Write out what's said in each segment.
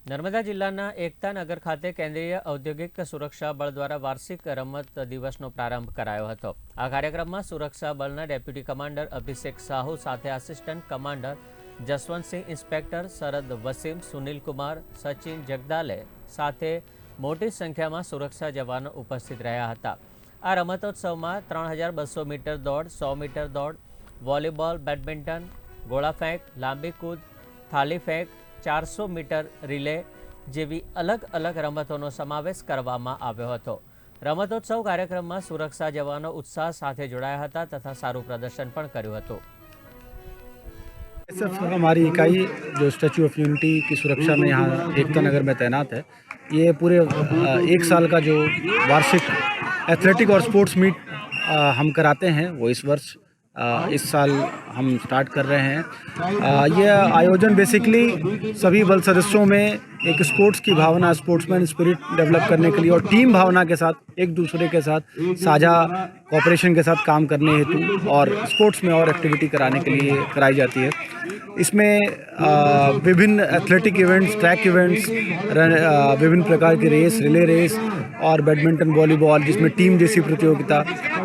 નર્મદા જિલ્લાના એકતા નગર ખાતે કેન્દ્રીય ઔદ્યોગિક સુરક્ષા બળ દ્વારા વાર્ષિક રમત દિવસનો પ્રારંભ કરાયો હતો। આ કાર્યક્રમમાં સુરક્ષા બળના ડેપ્યુટી કમાન્ડર અભિષેક સાહુ સાથે આસિસ્ટન્ટ કમાન્ડર જસવંતસિંહ, ઇન્સ્પેક્ટર શરદ વસીમ, સુનિલ કુમાર, સચિન જગદાલે સાથે મોટી સંખ્યામાં સુરક્ષા જવાનો ઉપસ્થિત રહ્યા હતા। આ રમતોત્સવમાં 3200 મીટર દોડ, 100 મીટર દોડ, વોલીબોલ, બેડમિન્ટન, ગોળા ફેંક, લાંબી કૂદ, થાળી ફેંક, 400 મીટર રિલે જેવી અલગ અલગ રમતોનો સમાવેશ કરવામાં આવ્યો હતો। રમતોત્સવ કાર્યક્રમમાં સુરક્ષા જવાનો ઉત્સાહ સાથે જોડાયા હતા તથા સારું પ્રદર્શન પણ કર્યું હતું। हमारी इकाई जो स्टैचू ऑफ यूनिटी की सुरक्षा में यहाँ एकता नगर में तैनात है, ये पूरे एक साल का जो वार्षिक एथलेटिक और स्पोर्ट्स मीट हम कराते हैं वो इस वर्ष इस साल हम स्टार्ट कर रहे हैं। ये आयोजन बेसिकली सभी बल सदस्यों में एक स्पोर्ट्स की भावना, स्पोर्ट्समैन स्पिरिट डेवलप करने के लिए और टीम भावना के साथ एक दूसरे के साथ साझा कोऑपरेशन के साथ काम करने हेतु और स्पोर्ट्स में और एक्टिविटी कराने के लिए कराई जाती है। इसमें विभिन्न एथलेटिक इवेंट्स, ट्रैक इवेंट्स, विभिन्न प्रकार की रेस, रिले रेस और बैडमिंटन, वॉलीबॉल जिसमें टीम जैसी प्रतियोगिता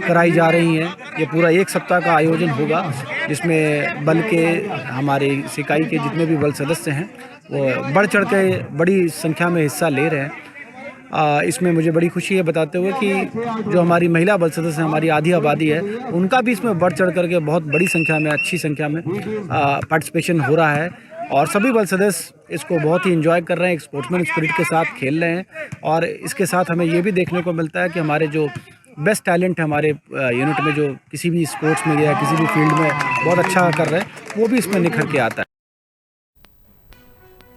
कराई जा रही हैं। ये पूरा एक सप्ताह का आयोजन होगा जिसमें बल के हमारे इकाई के जितने भी बल सदस्य हैं वो बढ़ चढ़ के बड़ी संख्या में हिस्सा ले रहे हैं। इसमें मुझे बड़ी खुशी है बताते हुए कि जो हमारी महिला बल सदस्य हमारी आधी आबादी है उनका भी इसमें बढ़ चढ़ करके बहुत बड़ी संख्या में, अच्छी संख्या में पार्टिसिपेशन हो रहा है और सभी बल सदस्य इसको बहुत ही एंजॉय कर रहे हैं, एक स्पोर्ट्समैन स्पिरिट के साथ खेल रहे हैं। और इसके साथ हमें ये भी देखने को मिलता है कि हमारे जो बेस्ट टैलेंट है हमारे यूनिट में, जो किसी भी स्पोर्ट्स में या किसी भी फील्ड में बहुत अच्छा कर रहे हैं, वो भी इसमें निखर के आता है।